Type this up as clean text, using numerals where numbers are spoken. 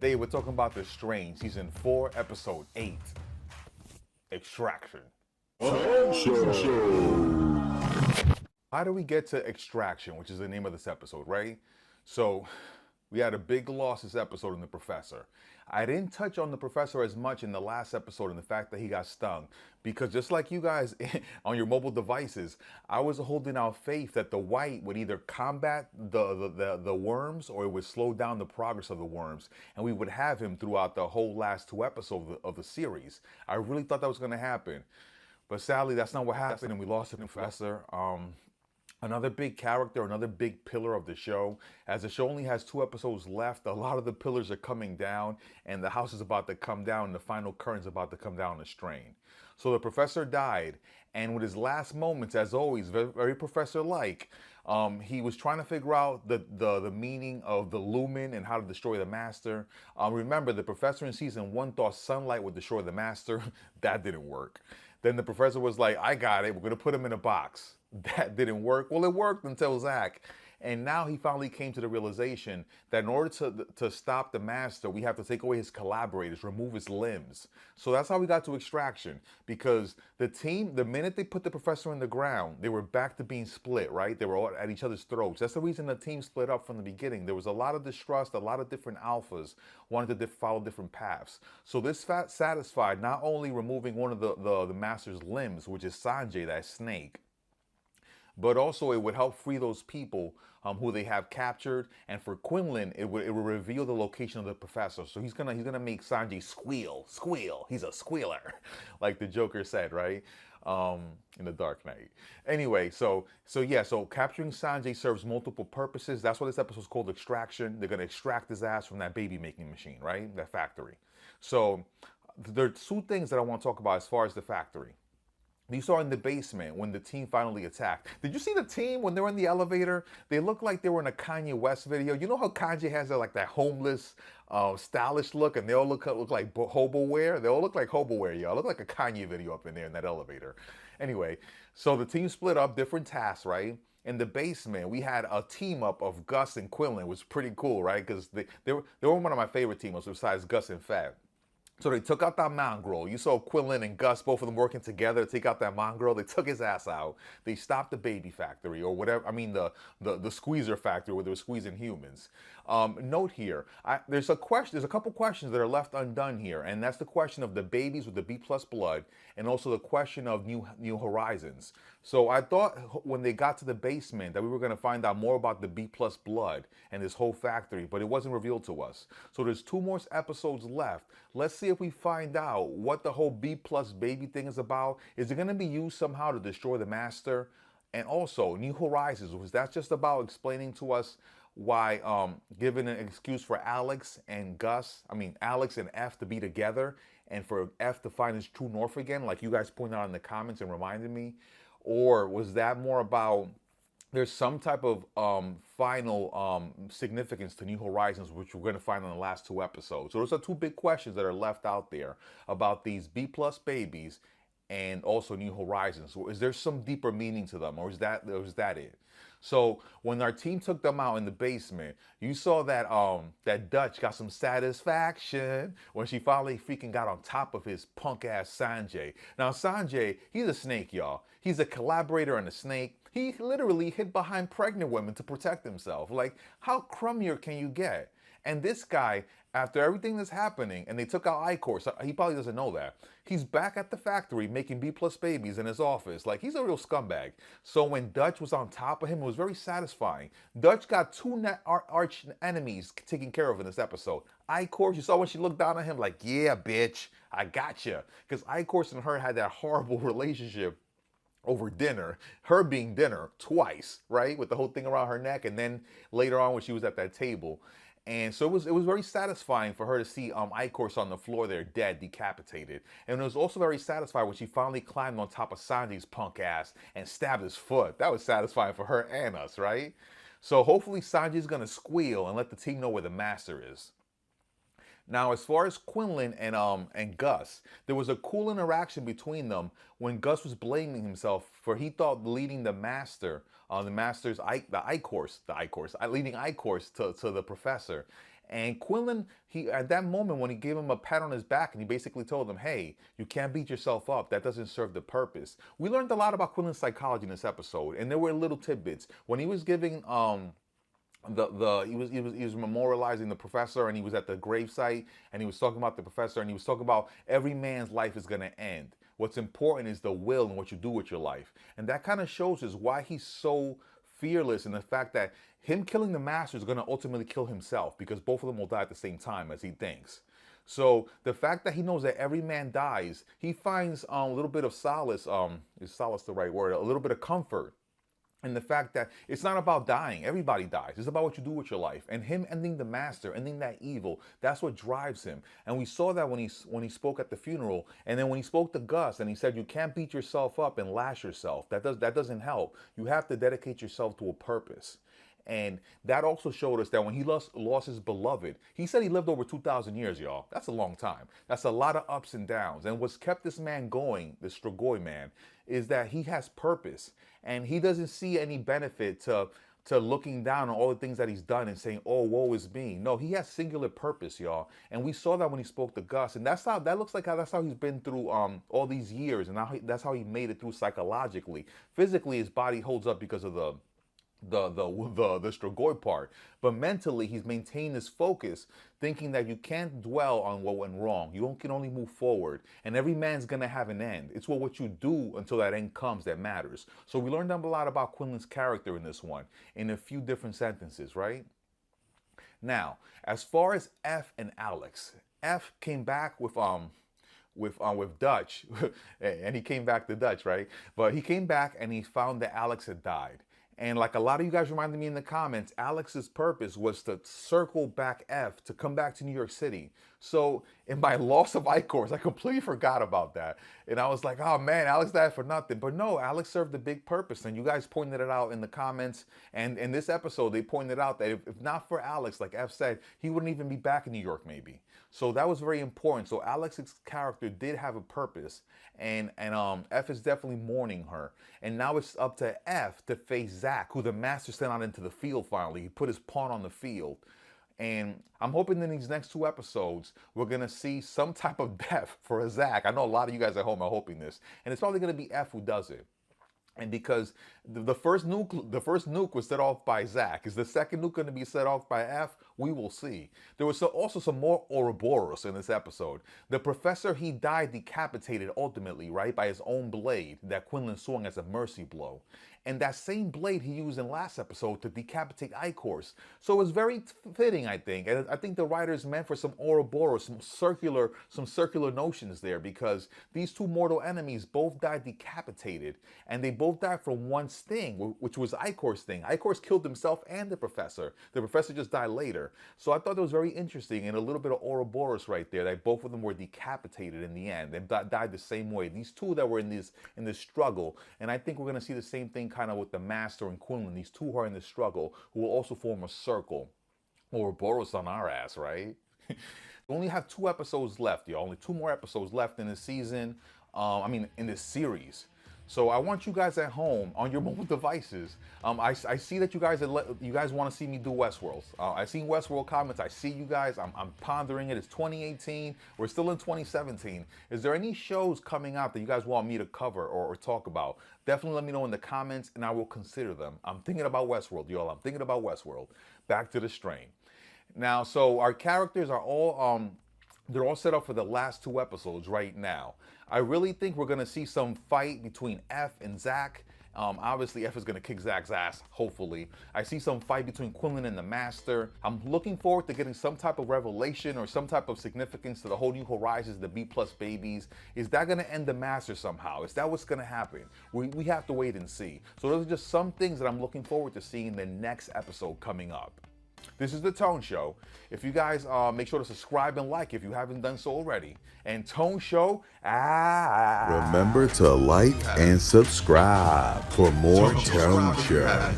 Today we're talking about The Strain, Season 4, Episode 8, Extraction. How do we get to Extraction, which is the name of this episode, right? So, we had a big loss this episode in the Professor. I didn't touch on the Professor as much in the last episode and the fact that he got stung. Because just like you guys on your mobile devices, I was holding out faith that the white would either combat the worms or it would slow down the progress of the worms. And we would have him throughout the whole last 2 episodes of the series. I really thought that was going to happen. But sadly, that's not what happened, and we lost the Professor. Another big character, another big pillar of the show. As the show only has 2 episodes left, a lot of the pillars are coming down, and the house is about to come down, and the final curtain's about to come down the Strain. So the Professor died, and with his last moments, as always, very, very Professor-like, he was trying to figure out the meaning of the lumen and how to destroy the Master. Remember, the Professor in Season 1 thought sunlight would destroy the Master. That didn't work. Then the Professor was like, I got it, we're gonna put him in a box. That didn't work. Well, it worked until Zach. And now he finally came to the realization that in order to stop the Master, we have to take away his collaborators, remove his limbs. So that's how we got to Extraction. Because the team, the minute they put the Professor in the ground, they were back to being split, right? They were all at each other's throats. That's the reason the team split up from the beginning. There was a lot of distrust, a lot of different alphas wanted to follow different paths. So this satisfied not only removing one of the Master's limbs, which is Sanjay, that snake, but also it would help free those people who they have captured. And for Quinlan, it would reveal the location of the Professor. So he's gonna make Sanjay squeal. He's a squealer, like the Joker said, right? In the Dark Knight. Anyway, so capturing Sanjay serves multiple purposes. That's why this episode is called Extraction. They're gonna extract his ass from that baby making machine, right? That factory. So there are 2 things that I want to talk about as far as the factory. You saw in the basement when the team finally attacked. Did you see the team when they were in the elevator? They looked like they were in a Kanye West video. You know how Kanye has that homeless, stylish look, and they all look like hobo wear? They all look like hobo wear, y'all. Look like a Kanye video up in there in that elevator. Anyway, so the team split up, different tasks, right? In the basement, we had a team up of Gus and Quinlan, which was pretty cool, right? Because they were one of my favorite team ups besides Gus and Fab. So they took out that mongrel. You saw Quinlan and Gus, both of them working together to take out that mongrel. They took his ass out. They stopped the baby factory, or whatever. I mean, the squeezer factory where they were squeezing humans. Note here, there's a couple questions that are left undone here, and that's the question of the babies with the B plus blood, and also the question of New Horizons. So I thought when they got to the basement that we were going to find out more about the B plus blood and this whole factory, but it wasn't revealed to us. So there's 2 more episodes left. Let's see if we find out what the whole B plus baby thing is about. Is it going to be used somehow to destroy the Master? And also, New Horizons, was that just about explaining to us why, giving an excuse for Alex and F to be together and for F to find his true north again, like you guys pointed out in the comments and reminded me? Or was that more about there's some type of final significance to New Horizons, which we're going to find in the last 2 episodes? So those are 2 big questions that are left out there about these B plus babies and also New Horizons. Is there some deeper meaning to them, or is that it? So when our team took them out in the basement, you saw that that Dutch got some satisfaction when she finally freaking got on top of his punk ass Sanjay. Now Sanjay, he's a snake, y'all. He's a collaborator and a snake. He literally hid behind pregnant women to protect himself. Like, how crummier can you get? And this guy, after everything that's happening, and they took out I-Course, he probably doesn't know that. He's back at the factory making B plus babies in his office. Like, he's a real scumbag. So when Dutch was on top of him, it was very satisfying. Dutch got 2 arch enemies taken care of in this episode. I-Course, you saw when she looked down at him like, yeah, bitch, I got you. Because I-Course and her had that horrible relationship over dinner, her being dinner twice, right? With the whole thing around her neck, and then later on when she was at that table. And so it was very satisfying for her to see I-Course on the floor there, dead, decapitated. And it was also very satisfying when she finally climbed on top of Sanjay's punk ass and stabbed his foot. That was satisfying for her and us, right? So hopefully Sanjay's gonna squeal and let the team know where the Master is. Now, as far as Quinlan and Gus, there was a cool interaction between them when Gus was blaming himself for he thought leading the Master, leading I-Course to the Professor, And Quinlan, he at that moment when he gave him a pat on his back and he basically told him, hey, you can't beat yourself up. That doesn't serve the purpose. We learned a lot about Quinlan's psychology in this episode, and there were little tidbits. When he was giving he was memorializing the professor, and he was at the gravesite, and he was talking about the professor, and he was talking about every man's life is going to end. What's important is the will and what you do with your life. And that kind of shows us why he's so fearless, in the fact that him killing the master is going to ultimately kill himself, because both of them will die at the same time, as he thinks. So the fact that he knows that every man dies, he finds a little bit of solace, is solace the right word, a little bit of comfort and the fact that it's not about dying. Everybody dies. It's about what you do with your life. And him ending the master, ending that evil, that's what drives him. And we saw that when he spoke at the funeral, and then when he spoke to Gus and he said, you can't beat yourself up and lash yourself. That doesn't help. You have to dedicate yourself to a purpose. And that also showed us that when he lost his beloved, he said he lived over 2,000 years, y'all. That's a long time. That's a lot of ups and downs. And what's kept this man going, this Strigoi man, is that he has purpose. And he doesn't see any benefit to looking down on all the things that he's done and saying, oh, woe is me. No, he has singular purpose, y'all. And we saw that when he spoke to Gus. And that's how he's been through all these years. And that's how he made it through psychologically. Physically, his body holds up because of the Strigoi part, but mentally he's maintained his focus, thinking that you can't dwell on what went wrong. You can only move forward, and every man's gonna have an end. It's what you do until that end comes that matters. So we learned a lot about Quinlan's character in this one, in a few different sentences, right? Now, as far as F and Alex, F came back with Dutch, and he came back to Dutch, right? But he came back and he found that Alex had died. And like a lot of you guys reminded me in the comments, Alex's purpose was to circle back F, to come back to New York City. So in my loss of Icors, I completely forgot about that. And I was like, oh man, Alex died for nothing. But no, Alex served a big purpose. And you guys pointed it out in the comments. And in this episode, they pointed out that if not for Alex, like F said, he wouldn't even be back in New York maybe. So that was very important. So Alex's character did have a purpose. And F is definitely mourning her. And now it's up to F to face Zach, who the master sent out into the field finally. He put his pawn on the field. And I'm hoping in these next 2 episodes, we're going to see some type of death for Zach. I know a lot of you guys at home are hoping this. And it's probably going to be F who does it. And because the first nuke was set off by Zach. Is the second nuke going to be set off by F? We will see. There was also some more Ouroboros in this episode. The professor, he died decapitated ultimately, right, by his own blade that Quinlan swung as a mercy blow. And that same blade he used in last episode to decapitate Icors. So it was very fitting, I think. And I think the writers meant for some Ouroboros, some circular notions there, because these 2 mortal enemies both died decapitated, and they both died from one sting, which was Icors' sting. Icors killed himself and the professor. The professor just died later. So I thought that was very interesting, and a little bit of Ouroboros right there, that both of them were decapitated in the end. They died the same way. These 2 that were in this struggle, and I think we're going to see the same thing kind of with the master and Quinlan. These 2 who are in this struggle, who will also form a circle. Ouroboros on our ass, right? We only have 2 episodes left, y'all. Only 2 more episodes left in this season. In this series. So I want you guys at home on your mobile devices. I see that you guys want to see me do Westworld. I've seen Westworld comments. I see you guys. I'm pondering it. It's 2018. We're still in 2017. Is there any shows coming out that you guys want me to cover or talk about? Definitely let me know in the comments, and I will consider them. I'm thinking about Westworld, y'all. I'm thinking about Westworld. Back to the strain. Now, so our characters are all they're all set up for the last 2 episodes right now. I really think we're going to see some fight between F and Zach. Obviously, F is going to kick Zach's ass, hopefully. I see some fight between Quinlan and the Master. I'm looking forward to getting some type of revelation or some type of significance to the whole New Horizons, the B+ babies. Is that going to end the Master somehow? Is that what's going to happen? We have to wait and see. So those are just some things that I'm looking forward to seeing in the next episode coming up. This is The Tone Show. If you guys make sure to subscribe and like if you haven't done so already. And Tone Show, Remember to like and subscribe for more Tone Show.